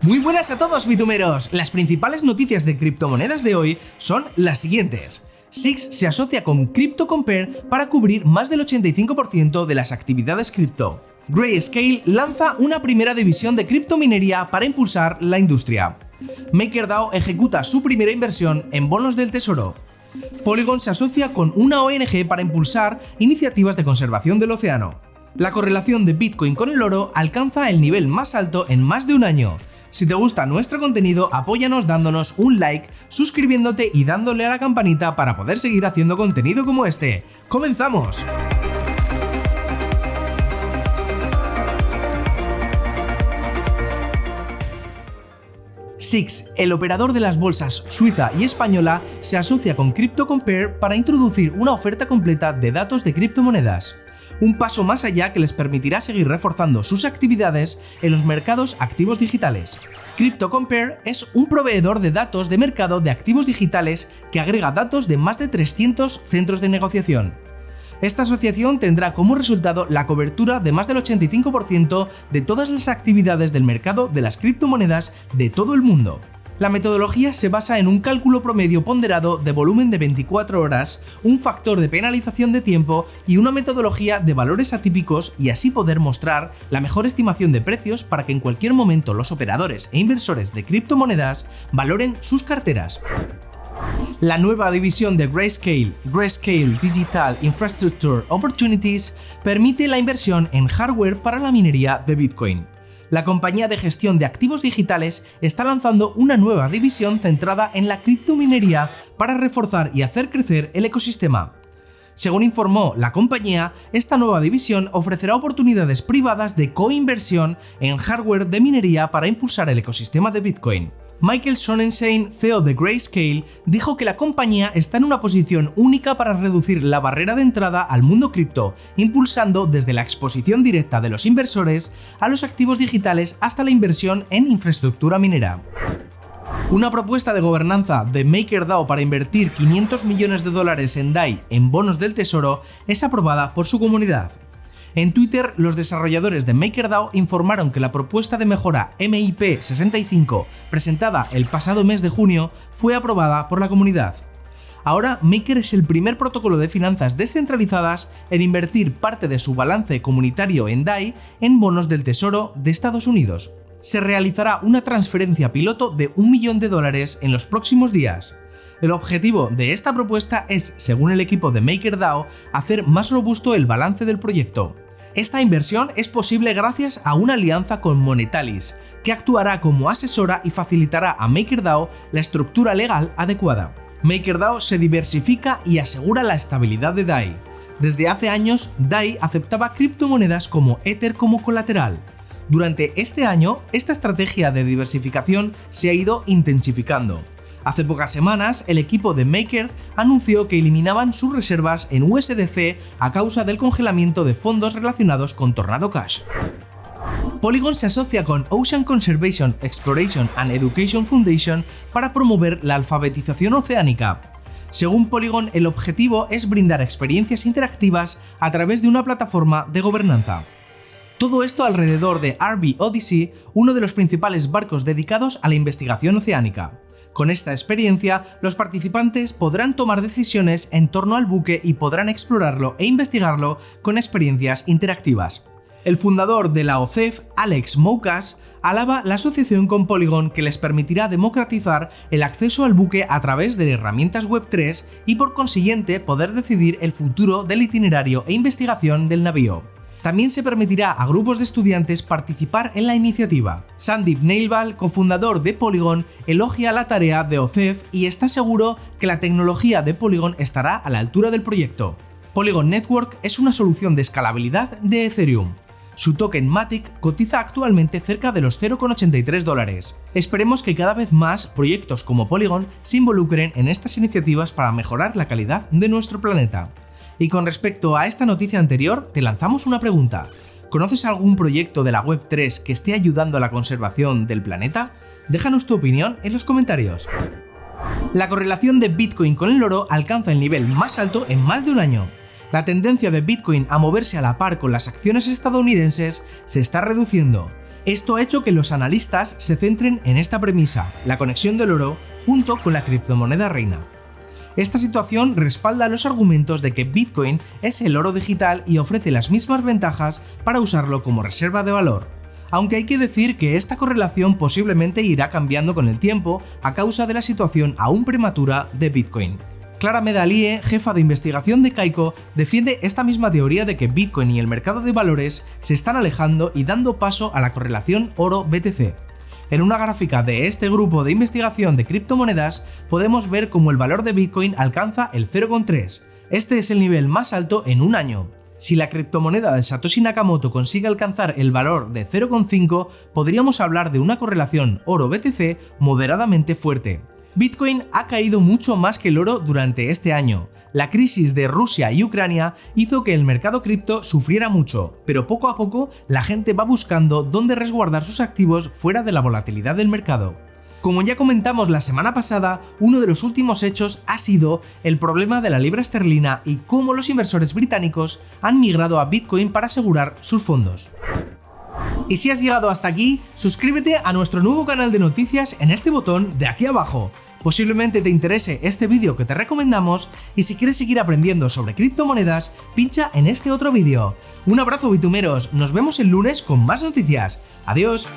Muy buenas a todos, bitumeros. Las principales noticias de criptomonedas de hoy son las siguientes. SIX se asocia con CryptoCompare para cubrir más del 85% de las actividades cripto. Grayscale lanza una primera división de criptominería para impulsar la industria. MakerDAO ejecuta su primera inversión en bonos del tesoro. Polygon se asocia con una ONG para impulsar iniciativas de conservación del océano. La correlación de Bitcoin con el oro alcanza el nivel más alto en más de un año. Si te gusta nuestro contenido, apóyanos dándonos un like, suscribiéndote y dándole a la campanita para poder seguir haciendo contenido como este. ¡Comenzamos! SIX, el operador de las bolsas suiza y española, se asocia con CryptoCompare para introducir una oferta completa de datos de criptomonedas. Un paso más allá que les permitirá seguir reforzando sus actividades en los mercados activos digitales. CryptoCompare es un proveedor de datos de mercado de activos digitales que agrega datos de más de 300 centros de negociación. Esta asociación tendrá como resultado la cobertura de más del 85% de todas las actividades del mercado de las criptomonedas de todo el mundo. La metodología se basa en un cálculo promedio ponderado de volumen de 24 horas, un factor de penalización de tiempo y una metodología de valores atípicos, y así poder mostrar la mejor estimación de precios para que en cualquier momento los operadores e inversores de criptomonedas valoren sus carteras. La nueva división de Grayscale Digital Infrastructure Opportunities permite la inversión en hardware para la minería de Bitcoin. La compañía de gestión de activos digitales está lanzando una nueva división centrada en la criptominería para reforzar y hacer crecer el ecosistema. Según informó la compañía, esta nueva división ofrecerá oportunidades privadas de coinversión en hardware de minería para impulsar el ecosistema de Bitcoin. Michael Sonnenshein, CEO de Grayscale, dijo que la compañía está en una posición única para reducir la barrera de entrada al mundo cripto, impulsando desde la exposición directa de los inversores a los activos digitales hasta la inversión en infraestructura minera. Una propuesta de gobernanza de MakerDAO para invertir $500 millones en DAI en bonos del tesoro es aprobada por su comunidad. En Twitter, los desarrolladores de MakerDAO informaron que la propuesta de mejora MIP 65, presentada el pasado mes de junio, fue aprobada por la comunidad. Ahora, Maker es el primer protocolo de finanzas descentralizadas en invertir parte de su balance comunitario en DAI en bonos del Tesoro de Estados Unidos. Se realizará una transferencia piloto de $1 millón en los próximos días. El objetivo de esta propuesta es, según el equipo de MakerDAO, hacer más robusto el balance del proyecto. Esta inversión es posible gracias a una alianza con Monetalis, que actuará como asesora y facilitará a MakerDAO la estructura legal adecuada. MakerDAO se diversifica y asegura la estabilidad de DAI. Desde hace años, DAI aceptaba criptomonedas como Ether como colateral. Durante este año, esta estrategia de diversificación se ha ido intensificando. Hace pocas semanas, el equipo de Maker anunció que eliminaban sus reservas en USDC a causa del congelamiento de fondos relacionados con Tornado Cash. Polygon se asocia con Ocean Conservation, Exploration and Education Foundation para promover la alfabetización oceánica. Según Polygon, el objetivo es brindar experiencias interactivas a través de una plataforma de gobernanza. Todo esto alrededor de RV Odyssey, uno de los principales barcos dedicados a la investigación oceánica. Con esta experiencia, los participantes podrán tomar decisiones en torno al buque y podrán explorarlo e investigarlo con experiencias interactivas. El fundador de la OCEF, Alex Moukas, alaba la asociación con Polygon que les permitirá democratizar el acceso al buque a través de herramientas Web3 y por consiguiente poder decidir el futuro del itinerario e investigación del navío. También se permitirá a grupos de estudiantes participar en la iniciativa. Sandeep Nailbal, cofundador de Polygon, elogia la tarea de OCEF y está seguro que la tecnología de Polygon estará a la altura del proyecto. Polygon Network es una solución de escalabilidad de Ethereum. Su token Matic cotiza actualmente cerca de los $0,83. Esperemos que cada vez más proyectos como Polygon se involucren en estas iniciativas para mejorar la calidad de nuestro planeta. Y con respecto a esta noticia anterior, te lanzamos una pregunta. ¿Conoces algún proyecto de la Web3 que esté ayudando a la conservación del planeta? Déjanos tu opinión en los comentarios. La correlación de Bitcoin con el oro alcanza el nivel más alto en más de un año. La tendencia de Bitcoin a moverse a la par con las acciones estadounidenses se está reduciendo. Esto ha hecho que los analistas se centren en esta premisa, la conexión del oro junto con la criptomoneda reina. Esta situación respalda los argumentos de que Bitcoin es el oro digital y ofrece las mismas ventajas para usarlo como reserva de valor. Aunque hay que decir que esta correlación posiblemente irá cambiando con el tiempo a causa de la situación aún prematura de Bitcoin. Clara Medalie, jefa de investigación de Kaiko, defiende esta misma teoría de que Bitcoin y el mercado de valores se están alejando y dando paso a la correlación oro-BTC. En una gráfica de este grupo de investigación de criptomonedas podemos ver cómo el valor de Bitcoin alcanza el 0,3. Este es el nivel más alto en un año. Si la criptomoneda de Satoshi Nakamoto consigue alcanzar el valor de 0,5, podríamos hablar de una correlación oro-BTC moderadamente fuerte. Bitcoin ha caído mucho más que el oro durante este año. La crisis de Rusia y Ucrania hizo que el mercado cripto sufriera mucho, pero poco a poco la gente va buscando dónde resguardar sus activos fuera de la volatilidad del mercado. Como ya comentamos la semana pasada, uno de los últimos hechos ha sido el problema de la libra esterlina y cómo los inversores británicos han migrado a Bitcoin para asegurar sus fondos. Y si has llegado hasta aquí, suscríbete a nuestro nuevo canal de noticias en este botón de aquí abajo. Posiblemente te interese este vídeo que te recomendamos y si quieres seguir aprendiendo sobre criptomonedas, pincha en este otro vídeo. Un abrazo bitumeros, nos vemos el lunes con más noticias. Adiós.